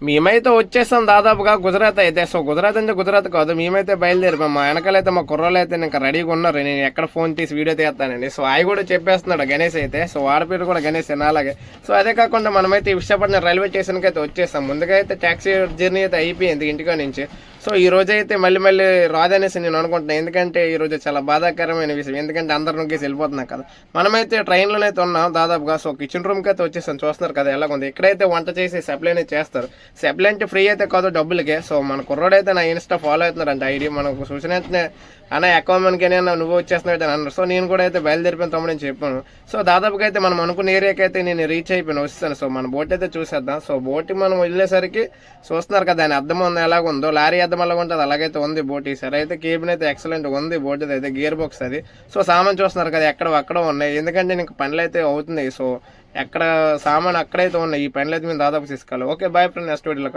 మేమైతే వచ్చేసాం దాదాపుగా గుజరాత్ అయితే. సో గుజరాత్ అంటే గుజరాత్ కాదు, మేమైతే బయలుదేరిపోయాం. మా వెనకాలైతే మా కుర్రోళ్ళు అయితే ఇంకా రెడీగా ఉన్నారు, నేను ఎక్కడ ఫోన్ తీసి వీడియో తీస్తానండి. సో అవి కూడా చెప్పేస్తున్నాడు గణేష్ అయితే. సో వాడి పేరు కూడా గణేష్ అలాగే. సో అదే కాకుండా మనమైతే విశాఖపట్నం రైల్వే స్టేషన్కి అయితే వచ్చేసాం. ముందుగా అయితే ట్యాక్సీ జర్నీ అయితే అయిపోయింది ఇంటికా నుంచి. సో ఈ రోజు అయితే మళ్ళీ రాదనేసి నేను అనుకుంటున్నాను, ఎందుకంటే ఈ రోజు చాలా బాధాకరమైన విషయం, ఎందుకంటే అందరు నొక్కేసి వెళ్ళిపోతున్నాం కదా. మనమైతే ట్రైన్లోనైతే ఉన్నాం దాదాపుగా. సో కిచెన్ రూమ్కి అయితే వచ్చేసాం, చూస్తున్నారు కదా ఎలాగుంది. ఇక్కడైతే వంట చేసి సప్లై అనేది చేస్తారు. సప్లై అంటే ఫ్రీ అయితే కాదు, డబ్బులకే. సో మన కుర్రోడైతే నా ఇన్స్టా ఫాలో అవుతున్నారంట, ఐడి మనకు చూసిన వెంటనే అన్న అకౌంట్కి నువ్వు వచ్చేస్తున్నావు అయితే అన్నారు. సో నేను కూడా అయితే బయలుదేరిపోయిన తమ్ముడని చెప్పాను. సో దాదాపుగా అయితే మనం అనుకున్న ఏరియాకి అయితే నేను రీచ్ అయిపోయాను, వస్తాను. సో మన బోట్ అయితే చూసేద్దాం. సో బోట్ మనం వెళ్ళేసరికి చూస్తున్నారు కదా దాని అద్దం ఉంది ఎలాగుందో, లారీ అద్దం అలాగ ఉంటుంది అలాగైతే ఉంది బోట్. ఈసారి అయితే కేబిన్ అయితే ఎక్సలెంట్ ఉంది బోట్ అయితే, గేర్ బాక్స్ అది. సో సామాన్ చూస్తున్నారు కదా అక్కడ ఉన్నాయి, ఎందుకంటే నీకు పనులు అయితే అవుతుంది. సో ఎక్కడ సామాన్ అక్కడైతే ఉన్నాయి, ఈ పనులు అయితే మేము దాదాపు తీసుకోవాలి. ఓకే బాయ్ ఫ్రెండ్, నెక్స్ట్ వీడియోలో.